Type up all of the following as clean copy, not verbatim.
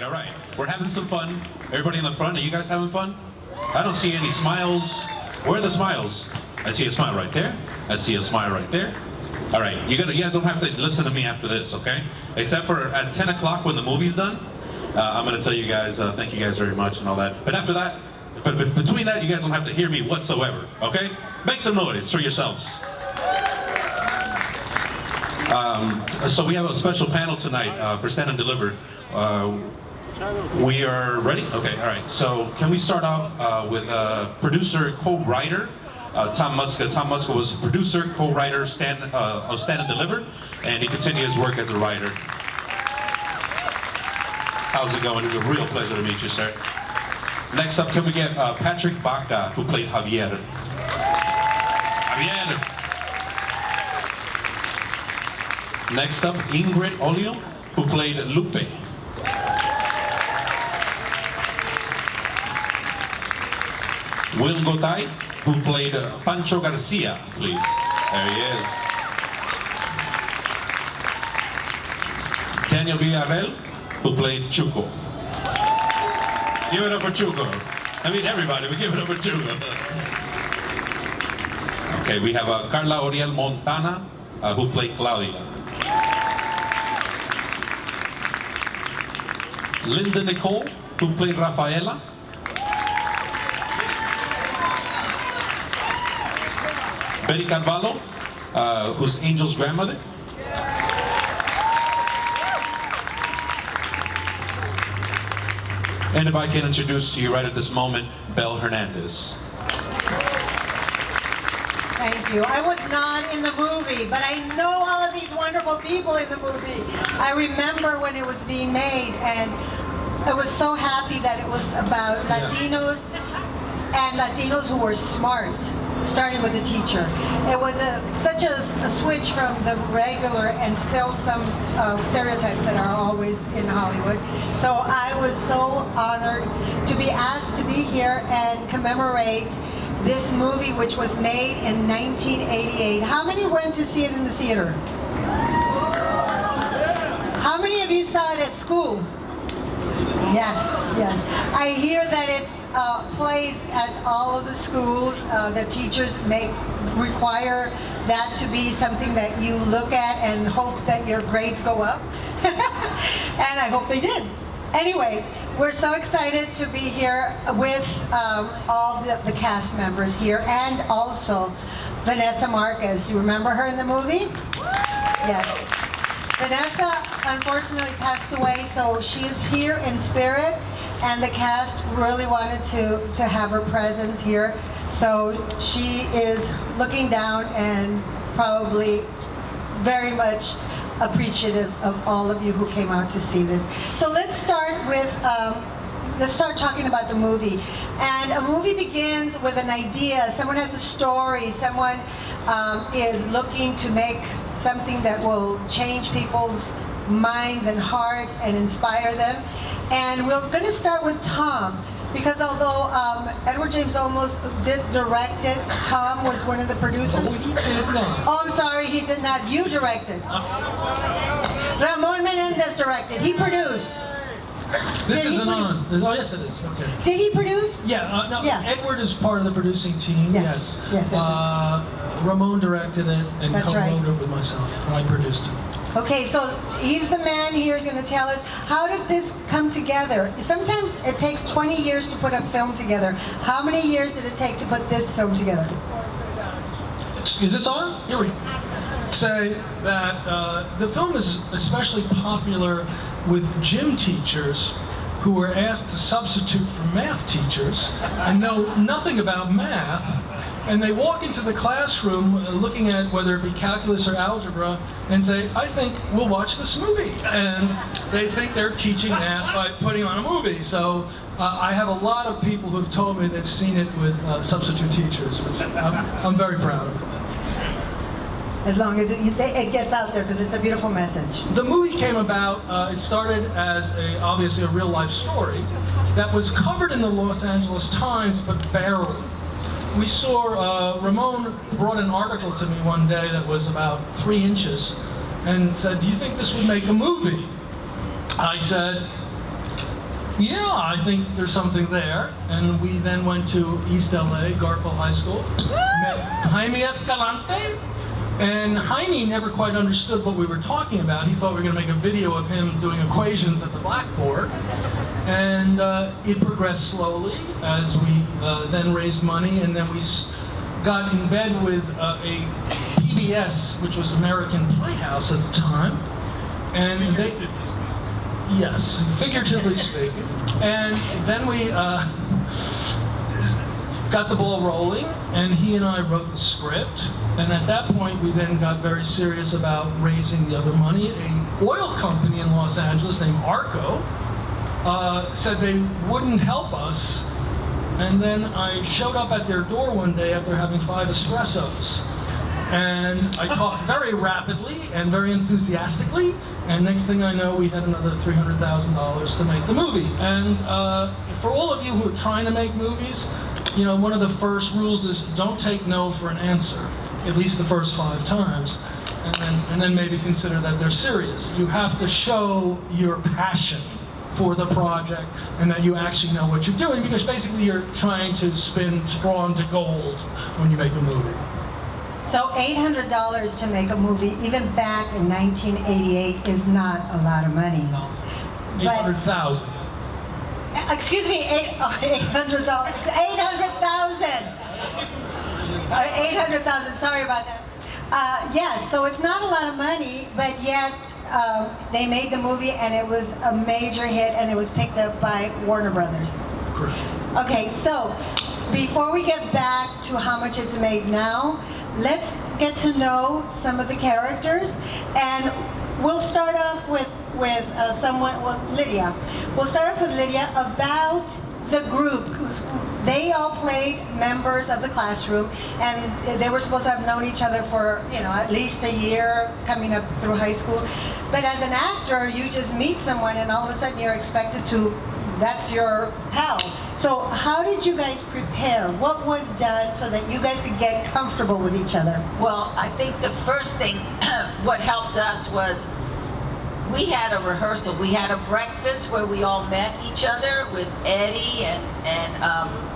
right, all right. We're having some fun. Everybody in the front, are you guys having fun? I don't see any smiles. Where are the smiles? I see a smile right there. I see a smile right there. All right, you guys don't have to listen to me after this, okay? Except for at 10 o'clock when the movie's done, I'm gonna tell you guys, thank you guys very much and all that. But after that, but between that, you guys don't have to hear me whatsoever, okay? Make some noise for yourselves. So we have a special panel tonight for Stand and Deliver. We are ready? Okay, all right. So can we start off with producer, co-writer, Tom Muska. Tom Muska was a producer, co-writer of Stand and Deliver, and he continued his work as a writer. How's it going? It's a real pleasure to meet you, sir. Next up, can we get Patrick Baca, who played Javier. Javier. Next up, Ingrid Olio, who played Lupe. Will Gotay, who played Pancho Garcia, please. There he is. Daniel Villarreal, who played Chuco. Give it up for Chuco. I mean, everybody, we give it up for Chuco. Okay, we have Carla Oriel Montana, who played Claudia. Linda Nicole, who played Rafaela. Betty Carvalho, who's Angel's grandmother. And if I can introduce to you right at this moment, Belle Hernandez. Thank you. I was not in the movie, but I know all of these wonderful people in the movie. I remember when it was being made, and I was so happy that it was about Latinos and Latinos who were smart, starting with the teacher. It was such a switch from the regular and still some stereotypes that are always in Hollywood. So I was so honored to be asked to be here and commemorate this movie, which was made in 1988. How many went to see it in the theater? How many of you saw it at school? Yes, yes. I hear that it's plays at all of the schools. The teachers require that to be something that you look at and hope that your grades go up. And I hope they did. Anyway, we're so excited to be here with all the cast members here, and also Vanessa Marques. You remember her in the movie? Yes. Vanessa unfortunately passed away, so she's here in spirit, and the cast really wanted to have her presence here. So she is looking down and probably very much appreciative of all of you who came out to see this. So let's start talking about the movie. And a movie begins with an idea. Someone has a story. Someone is looking to make something that will change people's minds and hearts and inspire them. And we're going to start with Tom, because although Edward James Olmos did direct it, Tom was one of the producers. Oh, he did not. Oh, I'm sorry, he did not. You directed. Ramon Menendez directed. He produced. This isn't on. Oh, yes, it is. Okay. Did he produce? Yeah. No. Yeah. Edward is part of the producing team. Yes. Yes. Ramon directed it and That's co-wrote right. it with myself, and I produced it. Okay, so he's the man here who's going to tell us, how did this come together? Sometimes it takes 20 years to put a film together. How many years did it take to put this film together? Is this on? Here we go. Say that the film is especially popular with gym teachers who were asked to substitute for math teachers and know nothing about math, and they walk into the classroom looking at whether it be calculus or algebra and say, I think we'll watch this movie. And they think they're teaching math by putting on a movie. So I have a lot of people who've told me they've seen it with substitute teachers, which I'm very proud of. As long as it gets out there, because it's a beautiful message. The movie came about, it started as obviously a real life story that was covered in the Los Angeles Times, but barely. We saw, Ramon brought an article to me one day that was about 3 inches and said, do you think this would make a movie? I said, Yeah, I think there's something there. And we then went to East LA, Garfield High School, met Jaime Escalante. And Jaime never quite understood what we were talking about. He thought we were going to make a video of him doing equations at the blackboard. And it progressed slowly as we then raised money, and then we got in bed with a PBS, which was American Playhouse at the time. And they, yes, figuratively speaking. And then we got the ball rolling, and he and I wrote the script. And at that point, we then got very serious about raising the other money. A oil company in Los Angeles named Arco said they wouldn't help us. And then I showed up at their door one day after having 5 espressos. And I talked very rapidly and very enthusiastically. And next thing I know, we had another $300,000 to make the movie. And for all of you who are trying to make movies, you know, one of the first rules is don't take no for an answer, at least the first 5 times. And then maybe consider that they're serious. You have to show your passion for the project and that you actually know what you're doing, because basically you're trying to spin straw into gold when you make a movie. So $800 to make a movie, even back in 1988, is not a lot of money. No. 800,000. Excuse me, $800. 800,000. 800,000. Sorry about that. Yes, so it's not a lot of money, but yet they made the movie and it was a major hit, and it was picked up by Warner Brothers. Correct. Okay, so before we get back to how much it's made now, let's get to know some of the characters, and we'll start off with Lydia. We'll start off with Lydia about the group. They all played members of the classroom, and they were supposed to have known each other for, you know, at least a year coming up through high school. But as an actor, you just meet someone and all of a sudden you're expected to, that's your pal. So how did you guys prepare? What was done so that you guys could get comfortable with each other? Well, I think the first thing, what helped us was we had a rehearsal. We had a breakfast where we all met each other with Eddie and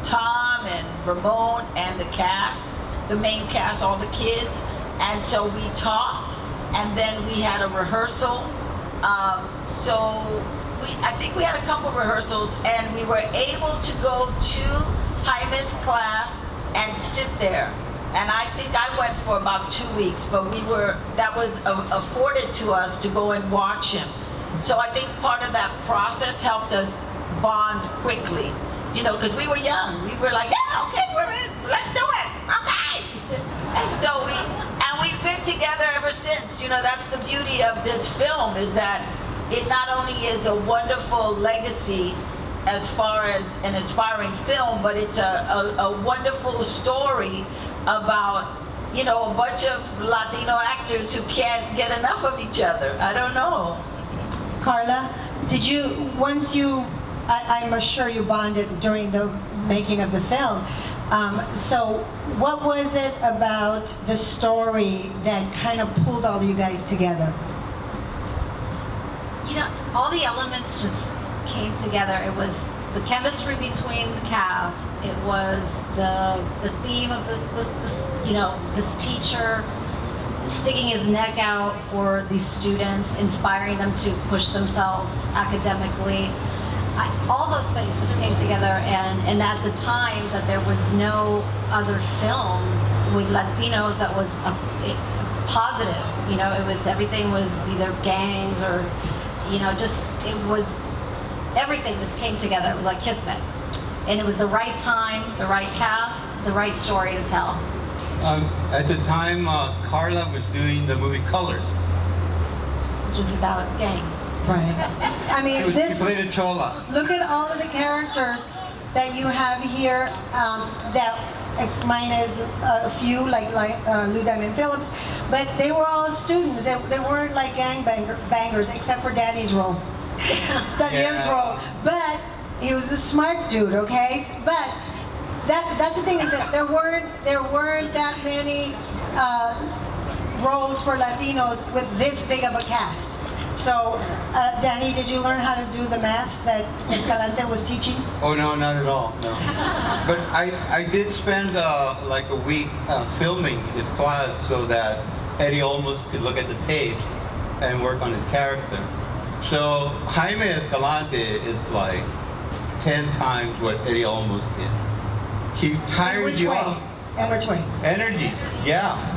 Tom and Ramon and the cast, the main cast, all the kids. And so we talked, and then we had a rehearsal. I think we had a couple rehearsals, and we were able to go to Jaime's class and sit there. And I think I went for about 2 weeks, but that was afforded to us to go and watch him. So I think part of that process helped us bond quickly, you know, because we were young. We were like, yeah, okay, we're in, let's do it, okay. And so we've been together ever since. You know, that's the beauty of this film, is that it not only is a wonderful legacy as far as an inspiring film, but it's a wonderful story about, you know, a bunch of Latino actors who can't get enough of each other. I don't know. Carla, I'm sure you bonded during the making of the film. So what was it about the story that kind of pulled all you guys together? You know, all the elements just came together. It was the chemistry between the cast. It was the theme of this teacher sticking his neck out for these students, inspiring them to push themselves academically. All those things just came together, and at the time that there was no other film with Latinos that was positive. You know, everything was either gangs or, you know, it was everything just came together. It was like Kismet. And it was the right time, the right cast, the right story to tell. At the time, Carla was doing the movie Colors. Which is about gangs. Right. I mean, She played a chola. look at all of the characters that you have here. Mine is a few, like Lou Diamond Phillips, but they were all students. They weren't like bangers, except for Danny's role. Daniel's role. But he was a smart dude, okay? But that's the thing, is that there weren't that many roles for Latinos with this big of a cast. So, Danny, did you learn how to do the math that Escalante was teaching? Oh no, not at all. No. But I did spend like a week filming his class so that Eddie Olmos could look at the tapes and work on his character. So Jaime Escalante is like 10 times what Eddie Olmos did. He tired you out. In which way? Energy, yeah.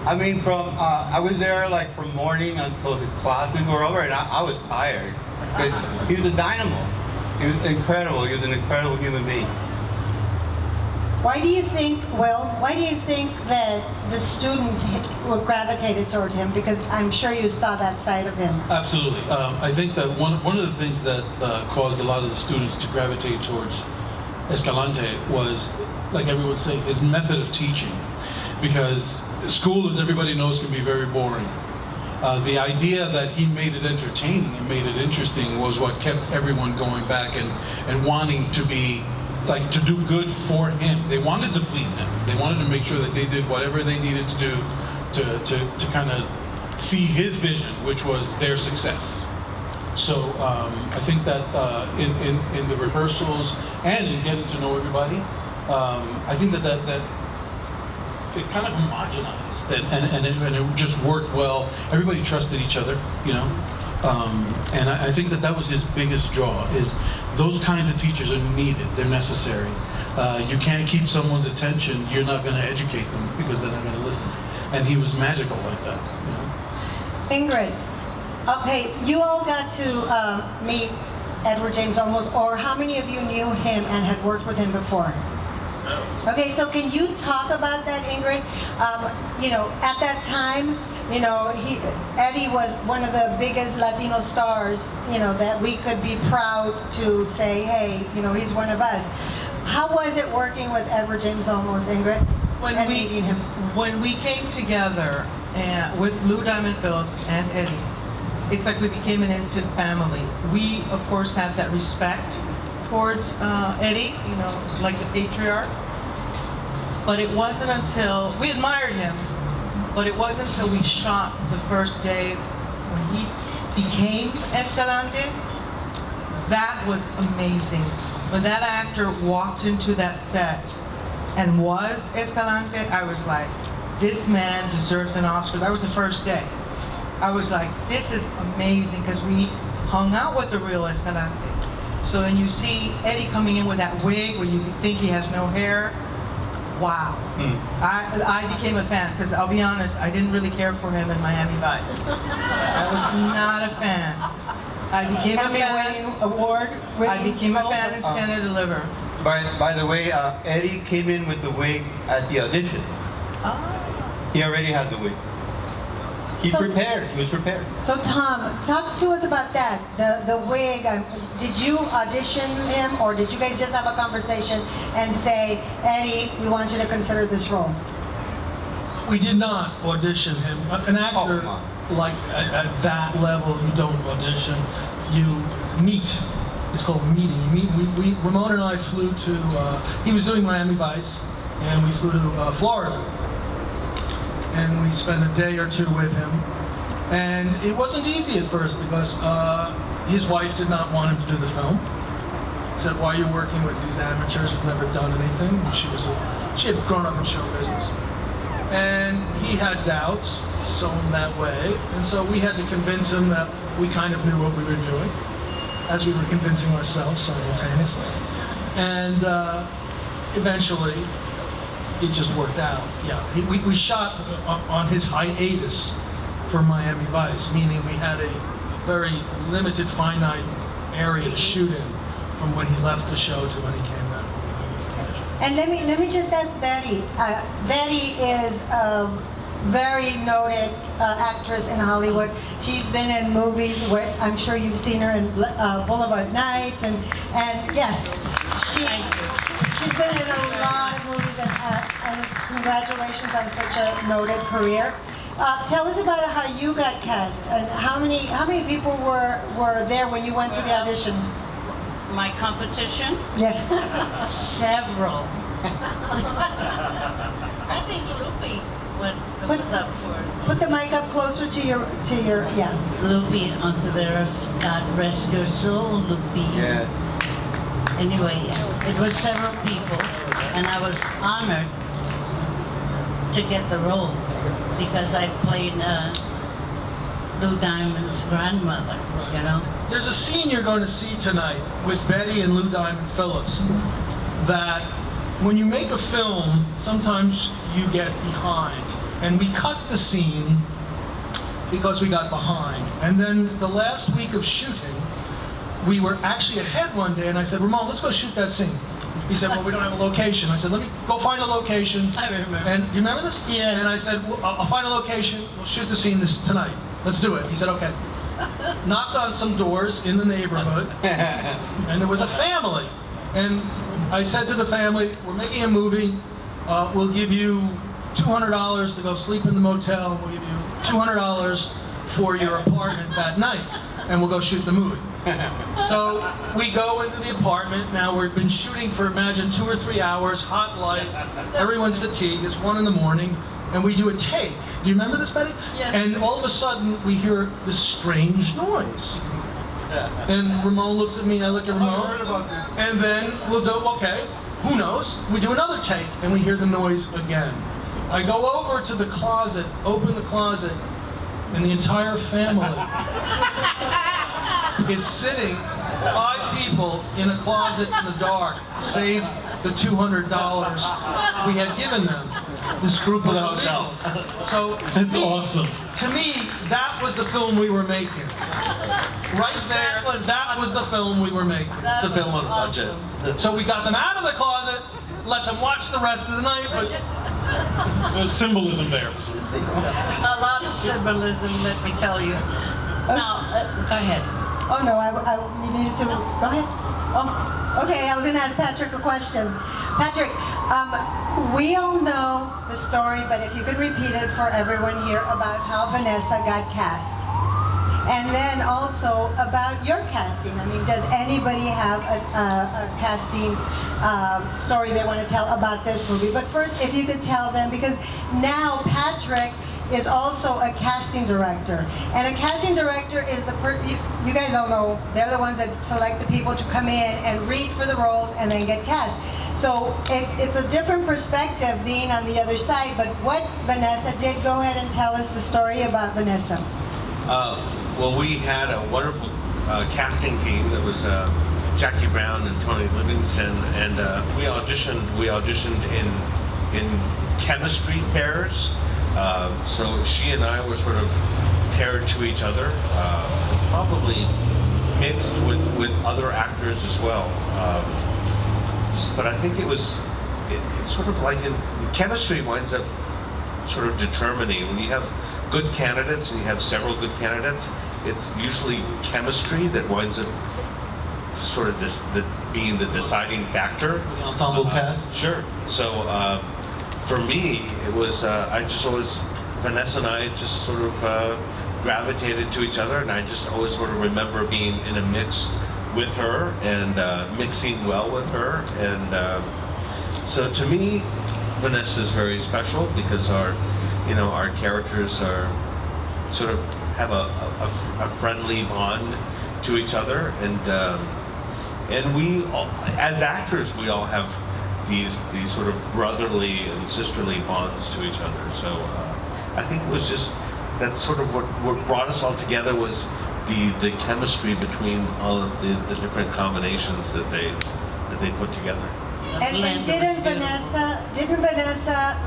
I mean, from I was there like from morning until his classes were over, and I was tired. But he was a dynamo. He was incredible. He was an incredible human being. Why do you think that the students were gravitated toward him? Because I'm sure you saw that side of him. Absolutely. I think that one of the things that caused a lot of the students to gravitate towards Escalante was, like everyone's saying, his method of teaching. Because school, as everybody knows, can be very boring. The idea that he made it entertaining and made it interesting was what kept everyone going back and wanting to be, like, to do good for him. They wanted to please him. They wanted to make sure that they did whatever they needed to do to kind of see his vision, which was their success. So I think that in the rehearsals and in getting to know everybody, I think that it kind of homogenized and it just worked well. Everybody trusted each other, you know. And I think that was his biggest draw, is those kinds of teachers are needed, they're necessary. You can't keep someone's attention, you're not going to educate them because they're not going to listen. And he was magical like that, you know. Ingrid, okay, you all got to meet Edward James Olmos, or how many of you knew him and had worked with him before? Okay, so can you talk about that, Ingrid? You know, at that time, you know, Eddie was one of the biggest Latino stars, you know, that we could be proud to say, hey, you know, he's one of us. How was it working with Edward James Olmos, Ingrid? Meeting him? When we came together with Lou Diamond Phillips and Eddie, it's like we became an instant family. We, of course, had that respect towards Eddie, you know, like the patriarch. But it wasn't until, we admired him, but it wasn't until we shot the first day when he became Escalante. That was amazing. When that actor walked into that set and was Escalante, I was like, this man deserves an Oscar. That was the first day. I was like, this is amazing, because we hung out with the real Escalante. So then you see Eddie coming in with that wig where you think he has no hair. Wow. I became a fan, because I'll be honest, I didn't really care for him in Miami Vice. I was not a fan. I became a fan. I became a fan in Stand and Deliver. By the way, Eddie came in with the wig at the audition. He already had the wig. He was prepared. So Tom, talk to us about that, the wig. Did you audition him, or did you guys just have a conversation and say, Eddie, we want you to consider this role? We did not audition him. An actor, like at that level, you don't audition. You meet. It's called meeting. You meet. Ramon and I flew to. He was doing Miami Vice, and we flew to Florida. And we spent a day or two with him. And it wasn't easy at first, because his wife did not want him to do the film. Said, why are you working with these amateurs who've never done anything? And she had grown up in show business. And he had doubts, sown that way. And so we had to convince him that we kind of knew what we were doing, as we were convincing ourselves simultaneously. And eventually, it just worked out. Yeah, we shot on his hiatus for Miami Vice, meaning we had a very limited, finite area to shoot in from when he left the show to when he came back. And let me just ask Betty. Betty is a very noted actress in Hollywood. She's been in movies where I'm sure you've seen her in Boulevard Nights, and yes, she's been in a lot of movies, and congratulations on such a noted career. Tell us about how you got cast, and how many people were there when you went to the audition? My competition? Yes. Several. I think Lupe was up for it. put the mic up closer to your, yeah. Lupi Ontiveros, God rest your soul, Lupi. Yeah. Anyway, it was several people, and I was honored to get the role because I played Lou Diamond's grandmother, you know? There's a scene you're going to see tonight with Betty and Lou Diamond Phillips that when you make a film, sometimes you get behind. And we cut the scene because we got behind. And then the last week of shooting, we were actually ahead one day, and I said, Ramon, let's go shoot that scene. He said, well, we don't have a location. I said, let me go find a location. I remember. And you remember this? Yeah. And I said, well, I'll find a location. We'll shoot the scene tonight. Let's do it. He said, okay. Knocked on some doors in the neighborhood, and there was a family. And I said to the family, we're making a movie. We'll give you $200 to go sleep in the motel. We'll give you $200 for your apartment that night, and we'll go shoot the movie. So we go into the apartment. Now we've been shooting for, imagine, 2 or 3 hours, hot lights, everyone's fatigued, it's 1 in the morning, and we do a take. Do you remember this, Betty? Yeah. And all of a sudden we hear this strange noise. And Ramon looks at me, I look at Ramon. I heard about this. And then we'll do, okay, who knows? We do another take, and we hear the noise again. I go over to the closet, open the closet, and the entire family is sitting, 5 people in a closet in the dark, save the $200 we had given them. This group of the hotel. So It's awesome. to me, that was the film we were making. Right there, that was the film we were making. That The was film on a awesome. budget. So we got them out of the closet, let them watch the rest of the night, but There's symbolism there. A lot of symbolism, let me tell you. Now, go ahead. Oh, no, you needed to, go ahead. Oh, okay, I was gonna ask Patrick a question. Patrick, we all know the story, but if you could repeat it for everyone here about how Vanessa got cast. And then also about your casting. I mean, does anybody have a casting story they want to tell about this movie? But first, if you could tell them, because now Patrick is also a casting director. And a casting director is you guys all know, they're the ones that select the people to come in and read for the roles and then get cast. So it's a different perspective being on the other side, but what Vanessa did, go ahead and tell us the story about Vanessa. Well, we had a wonderful casting team that was Jackie Brown and Tony Livingston, and we auditioned in chemistry pairs. So she and I were sort of paired to each other, probably mixed with other actors as well. But I think it's sort of like chemistry winds up sort of determining when you have good candidates and you have several good candidates. It's usually chemistry that winds up sort of being the deciding factor. The ensemble cast? Sure. So for me, it was Vanessa and I just sort of gravitated to each other, and I just always sort of remember being in a mix with her and mixing well with her, and so to me, Vanessa is very special because our characters are sort of have a friendly bond to each other, and we all, as actors, we all have these sort of brotherly and sisterly bonds to each other. So I think it was just that's sort of what brought us all together was the chemistry between all of the different combinations that they put together. And didn't Vanessa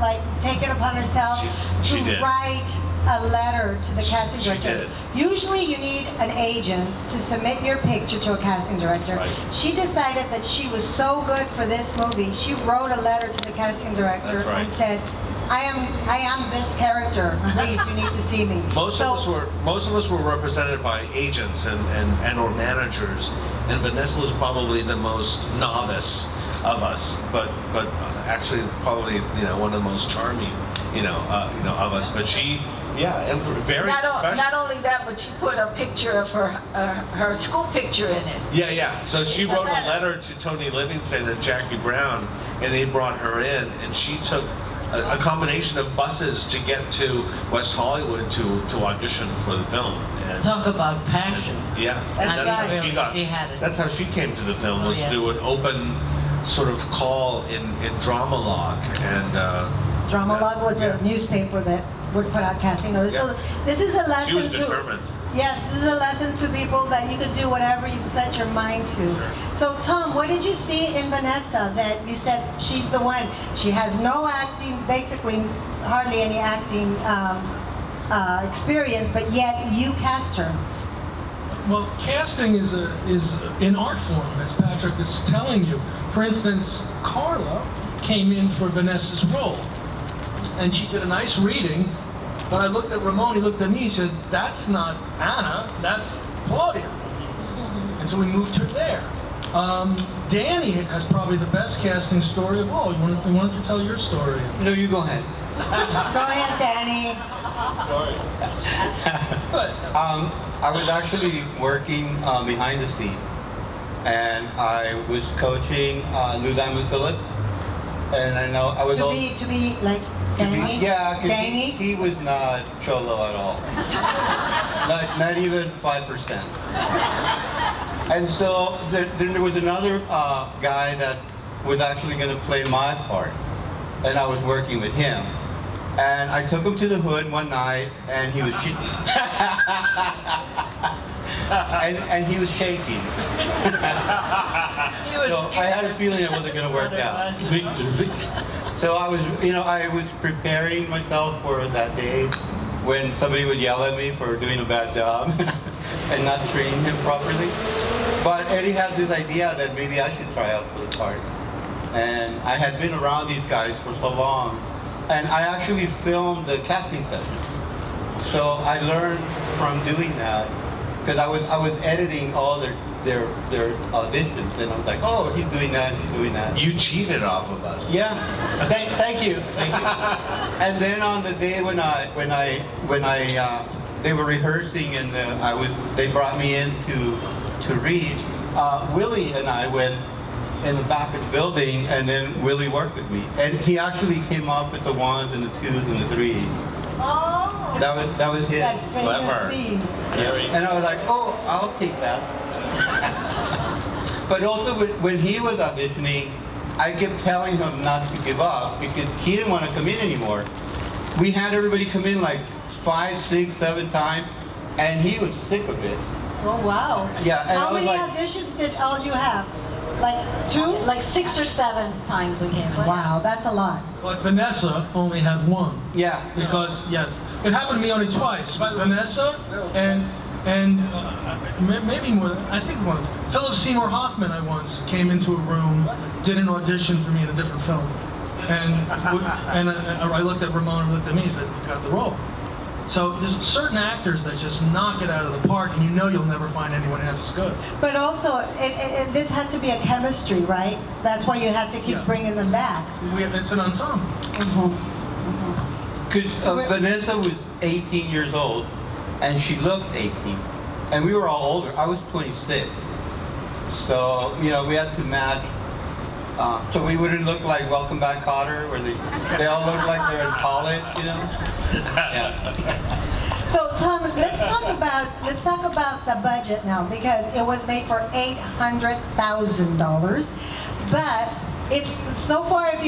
like take it upon herself She to did. write a letter to the casting She director? did. Usually you need an agent to submit your picture to a casting director. Right. She decided that she was so good for this movie, she wrote a letter to the casting director That's right. and said, I am this character. Please, you need to see me. Most of us were represented by agents and or managers, and Vanessa was probably the most novice of us, but actually probably one of the most charming of us. But she, and very professional. Not only that, but she put a picture of her school picture in it. Yeah. So she wrote a letter to Tony Livingston and Jackie Brown, and they brought her in, and she took a combination of buses to get to West Hollywood to audition for the film. And, Talk about passion. yeah, That's how right. she got. She had it. That's how she came to the film, Oh, was yeah. through an open sort of call in Drama Log, and Drama Log was yeah. a newspaper that would put out casting notices. So this is a lesson She was to. determined. Yes, this is a lesson to people that you can do whatever you set your mind to. So Tom, what did you see in Vanessa that you said she's the one? She has no acting, basically hardly any acting experience, but yet you cast her. Well, casting is an art form, as Patrick is telling you. For instance, Carla came in for Vanessa's role, and she did a nice reading. But I looked at Ramon, he looked at me, he said, "That's not Anna, that's Claudia." And so we moved her there. Danny has probably the best casting story of all. Why don't you tell your story? No, you go ahead. Go ahead, Danny. I was actually working behind the scenes, and I was coaching Lou Diamond Phillips, and I know I was To be like Danny. yeah, because Danny. he was not cholo at all, not even 5%. And so there was another guy that was actually going to play my part, and I was working with him. And I took him to the hood one night, and he was and he was shaking. So I had a feeling it wasn't going to work out. So I was, I was preparing myself for that day when somebody would yell at me for doing a bad job and not training him properly. But Eddie had this idea that maybe I should try out for the part. And I had been around these guys for so long. And I actually filmed the casting session. So I learned from doing that, because I was editing all their auditions, and I was like, oh, he's doing that, he's doing that. You cheated off of us. Yeah, thank you. And then on the day when they were rehearsing and they brought me in to read, Willie and I went in the back of the building, and then Willie worked with me, and he actually came up with the 1s and the 2s and the 3s. Oh. That was his. That famous Clever. scene. And I was like, oh, I'll take that. But also when he was auditioning, I kept telling him not to give up because he didn't want to come in anymore. We had everybody come in like 5, 6, 7 times, and he was sick of it. Oh wow. Yeah, and How I was many like- auditions did all you have? Like 2? Like 6 or 7 times we came. Wow, that's a lot. But Vanessa only had 1. Yeah. Because, yes, it happened to me only twice. But Vanessa and maybe more than, I think once. Philip Seymour Hoffman, I once came into a room, did an audition for me in a different film. And I looked at Ramon and looked at me and said, he's got the role. So there's certain actors that just knock it out of the park, and you'll never find anyone half as good. But also, this had to be a chemistry, right? That's why you had to keep Yeah. bringing them back. It's an ensemble. Because Vanessa was 18 years old, and she looked 18. And we were all older. I was 26. So, we had to match. So we wouldn't look like Welcome Back, Kotter, where they all look like they're in college, Yeah. So Tom, let's talk about the budget now, because it was made for $800,000, but it's so far, if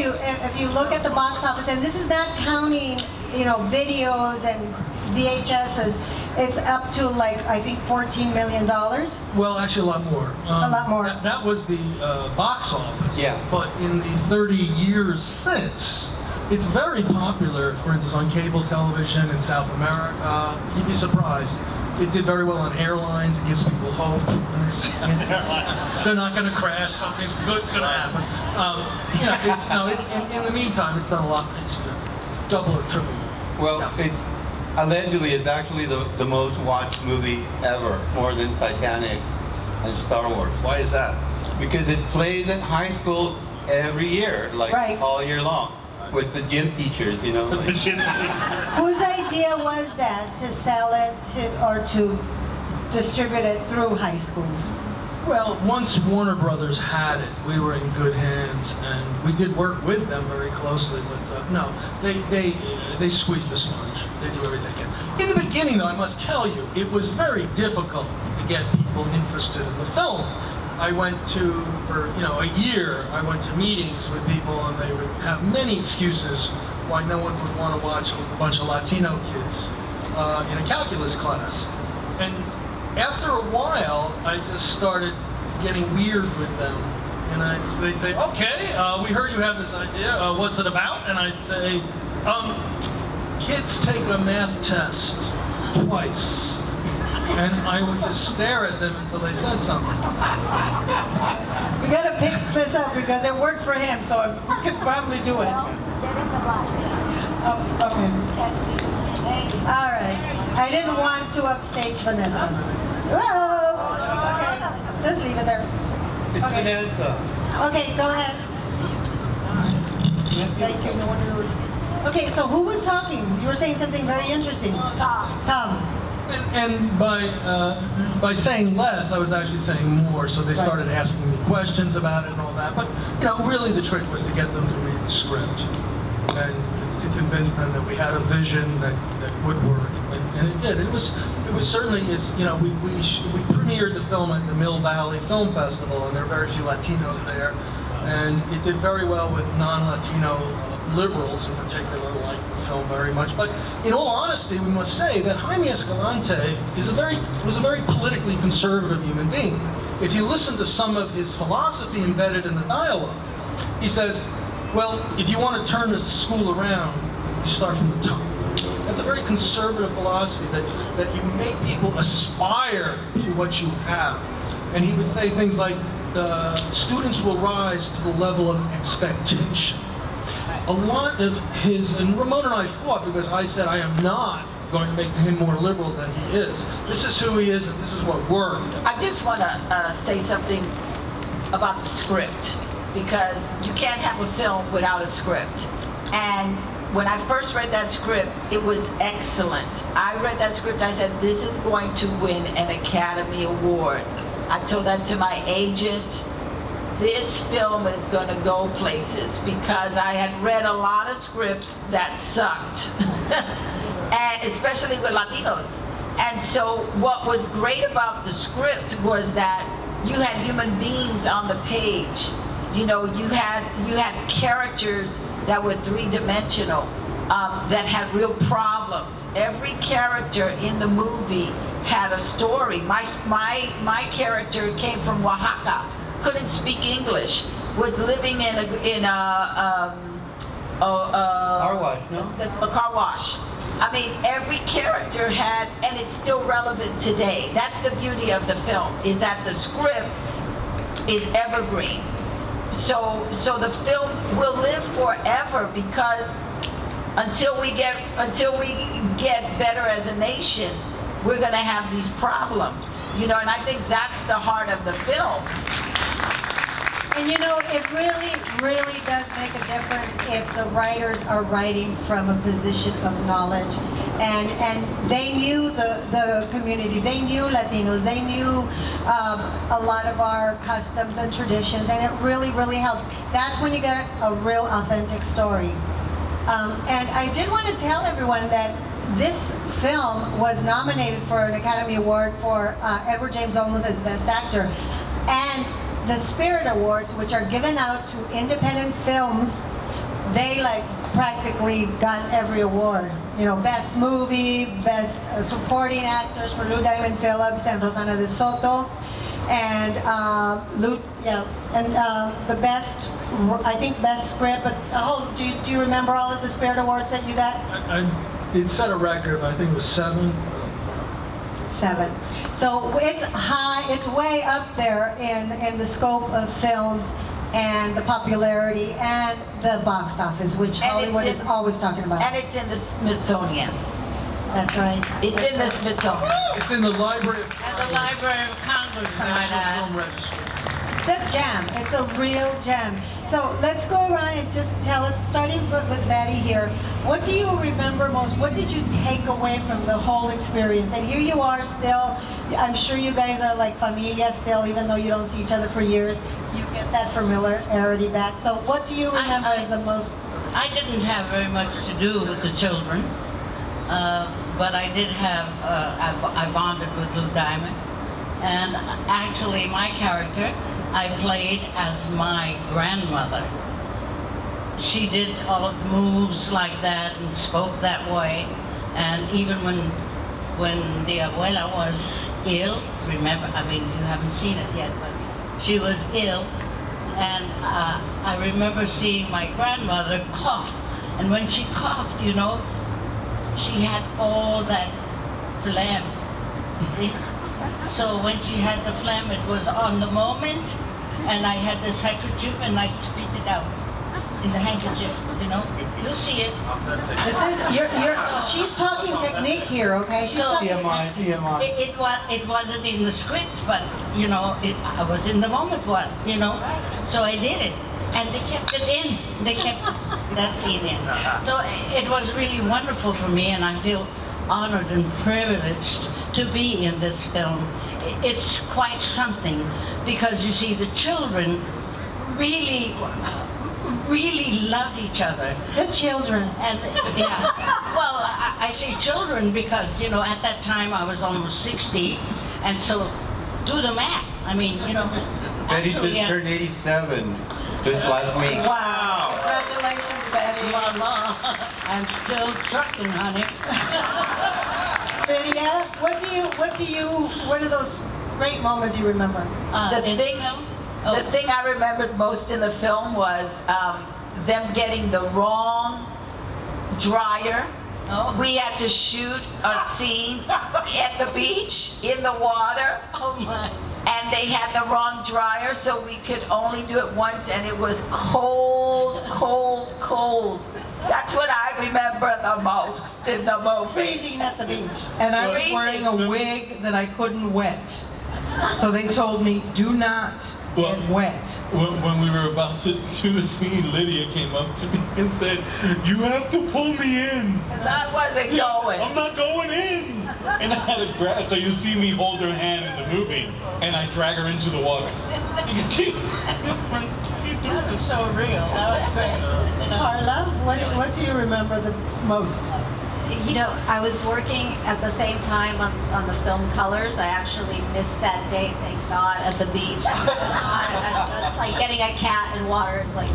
you look at the box office, and this is not counting videos and VHSs, it's up to like I think $14 million. Well, actually, a lot more. A lot more. That was the box office. Yeah. But in the 30 years since, it's very popular, for instance, on cable television in South America. You'd be surprised. It did very well on airlines. It gives people hope. They're not going to crash. Something's good's going to happen. In the meantime, it's done a lot. It's double or triple. Well, Yeah. allegedly, it's actually the most watched movie ever, more than Titanic and Star Wars. Why is that? Because it plays at high school every year, like Right. all year long, with the gym teachers, Whose idea was that to sell it to distribute it through high schools? Well, once Warner Brothers had it, we were in good hands, and we did work with them very closely. But no, they squeeze the sponge. They do everything they can. In the beginning, though, I must tell you, it was very difficult to get people interested in the film. I went to, for a year, I went to meetings with people, and they would have many excuses why no one would want to watch a bunch of Latino kids in a calculus class. And after a while, I just started getting weird with them. And they'd say, okay, we heard you have this idea, what's it about? And I'd say, kids take a math test twice. And I would just stare at them until they said something. We gotta pick this up because it worked for him, so we could probably do it. Get in the line. Oh, okay. All right. I didn't want to upstage Vanessa. Whoa! Okay, just leave it there. It's Okay. Vanessa. Okay, go ahead. Thank you. Okay, so who was talking? You were saying something very interesting. Tom. And by saying less, I was actually saying more. So they started asking me questions about it and all that. But really the trick was to get them to read the script and to convince them that we had a vision that would work, and it did. It was certainly we premiered the film at the Mill Valley Film Festival, and there are very few Latinos there, and it did very well with non-Latino liberals in particular liked the film very much. But in all honesty, we must say that Jaime Escalante was a very politically conservative human being. If you listen to some of his philosophy embedded in the dialogue, he says, well, if you want to turn the school around, you start from the top. That's a very conservative philosophy, that you make people aspire to what you have. And he would say things like, students will rise to the level of expectation. A lot of his, and Ramon and I fought because I said I am not going to make him more liberal than he is. This is who he is, and this is what worked. I just want to say something about the script, because you can't have a film without a script. And when I first read that script, it was excellent. I read that script, I said, this is going to win an Academy Award. I told that to my agent. This film is going to go places, because I had read a lot of scripts that sucked, and especially with Latinos. And so what was great about the script was that you had human beings on the page. You had characters that were three-dimensional, that had real problems. Every character in the movie had a story. My character came from Oaxaca, couldn't speak English, was living in a Car wash, no? a car wash. I mean, every character had, and it's still relevant today. That's the beauty of the film, is that the script is evergreen. So the film will live forever, because until we get better as a nation, we're going to have these problems, and I think that's the heart of the film. And it really, really does make a difference if the writers are writing from a position of knowledge, and they knew the community, they knew Latinos, they knew a lot of our customs and traditions, and it really, really helps. That's when you get a real authentic story. And I did want to tell everyone that this film was nominated for an Academy Award for Edward James Olmos as Best Actor, and the Spirit Awards, which are given out to independent films, they practically got every award. Best movie, best supporting actors for Lou Diamond Phillips and Rosana de Soto, and the best, I think, best script. But do you remember all of the Spirit Awards that you got? It set a record, but I think it was 7. 7. So it's high, it's way up there in the scope of films and the popularity and the box office, which Hollywood is always talking about. And it's in the Smithsonian. That's right. It's in the Smithsonian. It's in the Library of At the Library of Congress, I might National add. Film Registry. It's a gem. It's a real gem. So let's go around and just tell us, starting with Betty here, what do you remember most? What did you take away from the whole experience? And here you are still, I'm sure you guys are like familia still, even though you don't see each other for years. You get that familiarity back. So what do you remember as the most? I didn't have very much to do with the children, but I did have, I bonded with Lou Diamond. And actually my character, I played as my grandmother. She did all of the moves like that and spoke that way. And even when the abuela was ill, remember, I mean, you haven't seen it yet, but she was ill. And I remember seeing my grandmother cough. And when she coughed, you know, she had all that phlegm, you see? So when she had the phlegm, it was on the moment, and I had this handkerchief and I spit it out in the handkerchief, you know? You'll see it. This is, she's talking technique here, okay? She's talking TMI. It wasn't in the script, but, you know, I was in the moment, you know? So I did it. And they kept it in. They kept that scene in. So it was really wonderful for me, and I feel honored and privileged to be in this film. It's quite something, because you see, the children really loved each other. the children. And yeah, well, I say children because, you know, at that time I was almost 60, and so do the math. I mean, you know, Betty just turned 87 just last week. Wow. Congratulations, Betty. Mama, I'm still trucking, honey. Lydia, what are those great moments you remember? The In thing- film? The thing I remembered most in the film was them getting the wrong dryer. Oh. We had to shoot a scene at the beach, in the water, Oh my. and they had the wrong dryer, so we could only do it once, and it was cold, cold, cold. That's what I remember the most in the movie. Freezing at the beach. And I was wearing a wig that I couldn't wet. So they told me, do not get wet. When we were about to do the scene, Lydia came up to me and said, "You have to pull me in." And I wasn't going. I'm not going in. And I had to grab, so you see me hold her hand in the movie, and I drag her into the water. That was so real. That was great. You know? Carla, what do you remember the most? You know, I was working at the same time on the film Colors. I actually missed that day, thank God, at the beach. It's like getting a cat in water. It's like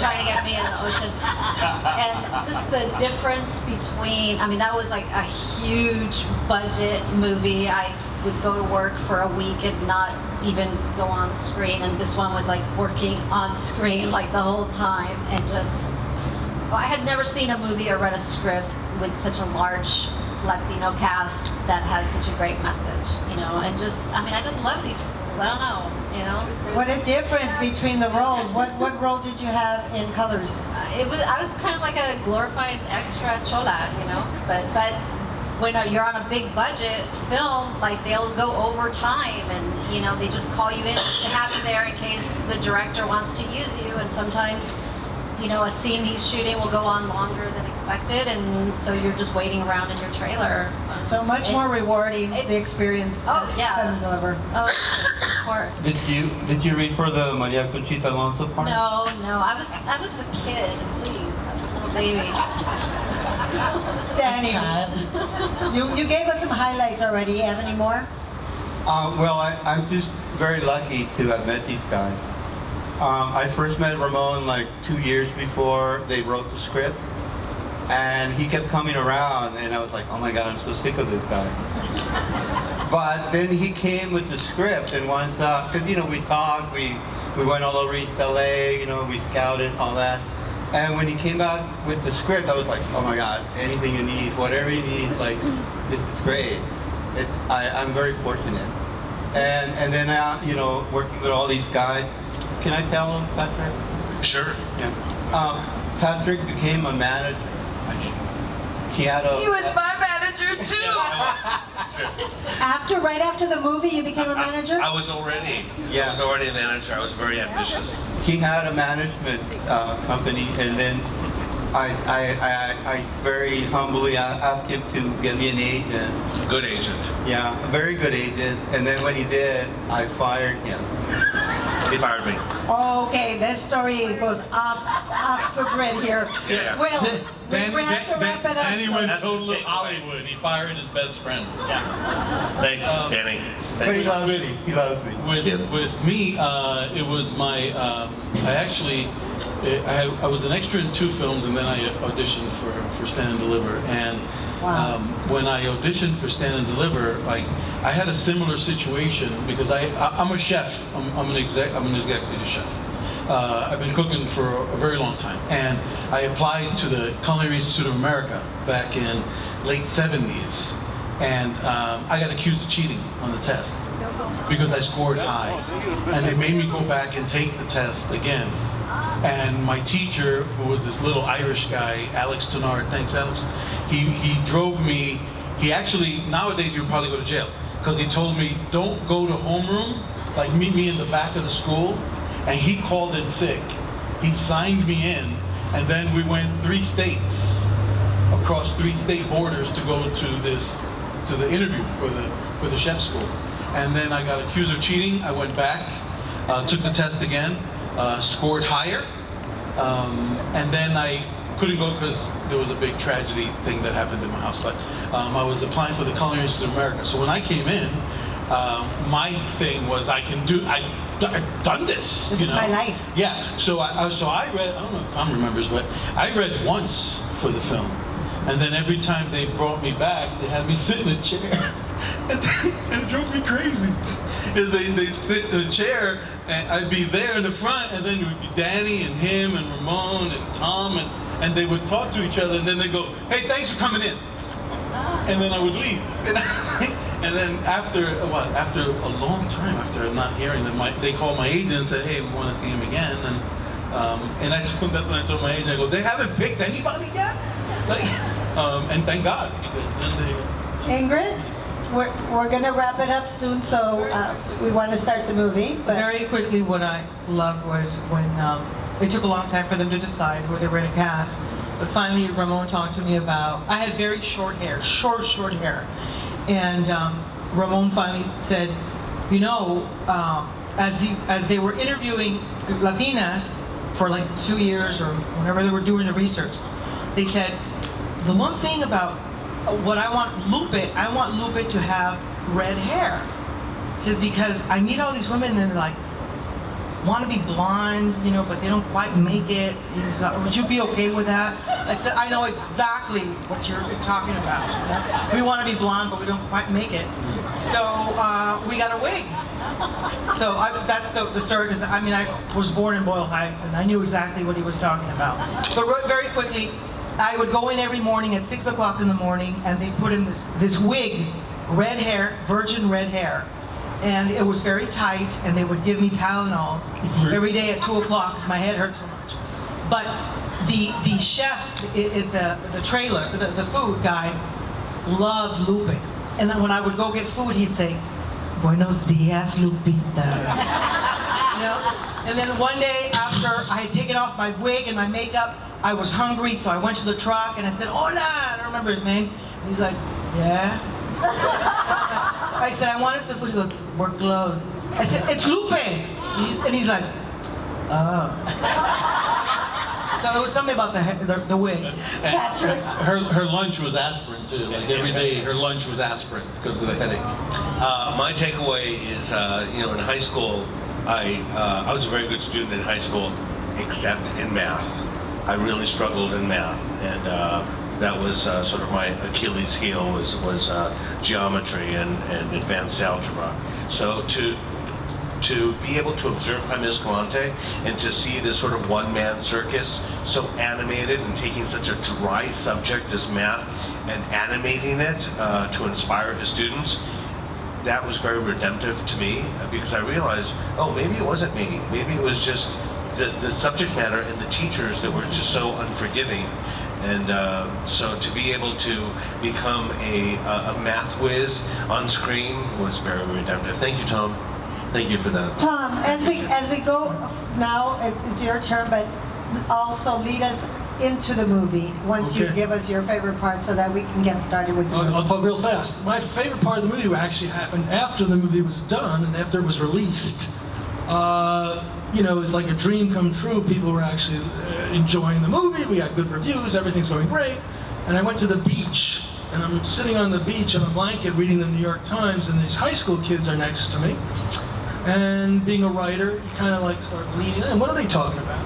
trying to get me in the ocean. And just the difference between, I mean, that was like a huge budget movie. I would go to work for a week and not even go on screen. And this one was like working on screen like the whole time, and just, well, I had never seen a movie or read a script with such a large Latino cast that had such a great message, you know, and just, I mean, I just love these people. I don't know, you know. What a difference between the roles. What role did you have in Colors? I was kind of like a glorified extra chola, you know, but when you're on a big budget film, like they'll go over time, and you know, they just call you in to have you there in case the director wants to use you, and sometimes, you know, a scene he's shooting will go on longer than expected, and so you're just waiting around in your trailer. So much more rewarding, the experience Oh, at yeah. Sun and Deliver. Oh, or Did you read for the Maria Conchita Alonso part? no, I was a kid, please. I was a little baby. Danny, Child. you gave us some highlights already. You have any more? Well, I'm just very lucky to have met these guys. I first met Ramon like 2 years before they wrote the script, and he kept coming around, and I was like, oh my God, I'm so sick of this guy. But then he came with the script, and once, because you know, we talked, we went all over East LA, you know, we scouted, all that. And when he came out with the script, I was like, oh my God, anything you need, whatever you need, like, this is great. I'm very fortunate. And then, you know, working with all these guys. Can I tell them, Patrick? Sure. Yeah. Patrick became a manager. He had a... He was my manager. manager too. Right after the movie, you became a manager? I was already a manager. I was very ambitious. He had a management company, and then I very humbly asked him to get me an agent. Good agent. Yeah, a very good agent. And then when he did, I fired him. He fired me. Okay, this story goes off the grid here. Yeah. Will, we have to wrap it up. Then he so- went totally Hollywood. He fired his best friend. Thanks, Danny. But he loves me. He loves me. With me, it was my. I was an extra in 2 films, and then I auditioned for Stand and Deliver. And Wow. when I auditioned for Stand and Deliver, I had a similar situation because I'm a chef. I'm an executive chef. I've been cooking for a very long time, and I applied to the Culinary Institute of America back in late '70s, and I got accused of cheating on the test because I scored high, and they made me go back and take the test again. And my teacher, who was this little Irish guy, Alex Tenard, thanks Alex, he drove me. He actually, nowadays he would probably go to jail, because he told me, don't go to homeroom, like meet me in the back of the school. And he called in sick. He signed me in, and then we went 3 states, across 3 state borders to go to the interview for the chef school. And then I got accused of cheating. I went back, took the test again, scored higher, and then I couldn't go because there was a big tragedy thing that happened in my house. But I was applying for the Culinary Institute of America. So when I came in, my thing was I've done this. This you is know? my life. Yeah. So I read. I don't know if Tom remembers, but I read once for the film, and then every time they brought me back, they had me sit in a chair, and it drove me crazy. Is they sit in a chair, and I'd be there in the front, and then it would be Danny and him and Ramon and Tom, and they would talk to each other, and then they'd go, "Hey, thanks for coming in." And then I would leave. And then after a long time, after not hearing them, they called my agent and said, "Hey, we want to see him again." And that's when I told my agent, I go, "They haven't picked anybody yet?" And thank God, because then Ingrid, we're going to wrap it up soon, so we want to start the movie. But Very quickly, what I loved was when it took a long time for them to decide who they were going to cast. But finally, Ramon talked to me about, I had very short hair, short hair. And Ramon finally said, you know, as they were interviewing Latinas for like 2 years or whenever they were doing the research, they said, the one thing about what I want Lupe to have red hair. He says, because I meet all these women and they're like, want to be blonde, you know, but they don't quite make it. Would you be okay with that? I said, I know exactly what you're talking about. We want to be blonde, but we don't quite make it. So we got a wig. So that's the story, because I mean, I was born in Boyle Heights, and I knew exactly what he was talking about. But very quickly, I would go in every morning at 6 o'clock in the morning, and they put in this wig, red hair, virgin red hair. And it was very tight, and they would give me Tylenol every day at 2 o'clock because my head hurt so much. But the chef at the trailer, the food guy, loved Lupe. And then when I would go get food, he'd say, "Buenos dias, Lupita." You know? And then one day after I had taken off my wig and my makeup, I was hungry, so I went to the truck and I said, "Hola!" I don't remember his name. And he's like, "Yeah?" I said, "I wanted some food." He goes, "We're closed." I said, "It's Lupe." And he's like, "Oh." So it was something about the wig. Patrick. her lunch was aspirin too. Like every day, her lunch was aspirin because of the headache. My takeaway is, you know, in high school, I was a very good student in high school, except in math. I really struggled in math, and that was sort of my Achilles heel was geometry and advanced algebra. So to be able to observe Jaime Escalante and to see this sort of one-man circus so animated and taking such a dry subject as math and animating it to inspire his students, that was very redemptive to me, because I realized, oh, maybe it wasn't me. Maybe it was just the subject matter and the teachers that were just so unforgiving. And so to be able to become a math whiz on screen was very redemptive. Thank you, Tom. Thank you for that. Tom, as we go now, it's your turn, but also lead us into the movie once you Okay. give us your favorite part so that we can get started with the movie. I'll talk real fast. My favorite part of the movie actually happened after the movie was done and after it was released. You know, it's like a dream come true. People were actually enjoying the movie. We got good reviews. Everything's going great. And I went to the beach, and I'm sitting on the beach on a blanket reading the New York Times, and these high school kids are next to me. And being a writer, you kind of like start leaning in. What are they talking about?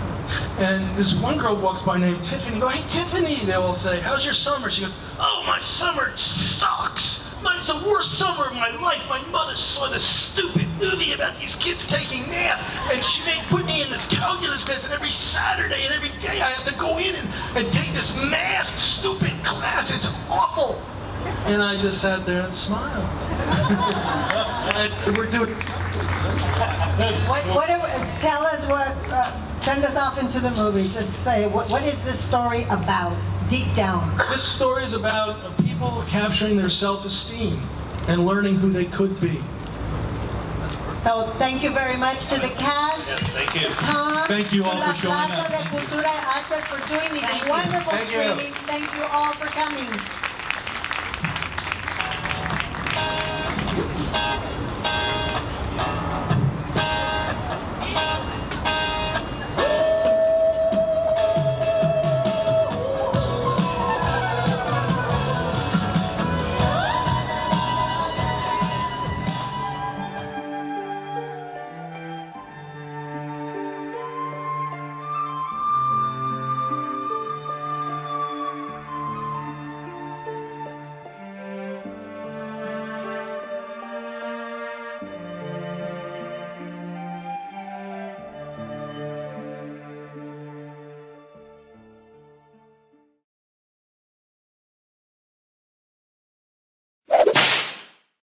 And this one girl walks by named Tiffany. I go, hey, Tiffany. They all say, how's your summer? She goes, oh, my summer sucks. It's the worst summer of my life. My mother saw this stupid movie about these kids taking math, and she put me in this calculus class, and every Saturday and every day I have to go in and take this math stupid class. It's awful. And I just sat there and smiled. And we're doing. Tell us what, send us off into the movie. Just say, what is this story about, deep down? This story is about people capturing their self-esteem and learning who they could be. So thank you very much to the cast, Yes, thank you. to Tom, Thank you all to La for showing Plaza up. de Cultura y Artes for doing these Thank you. wonderful Thank you. screenings. Thank you all for coming.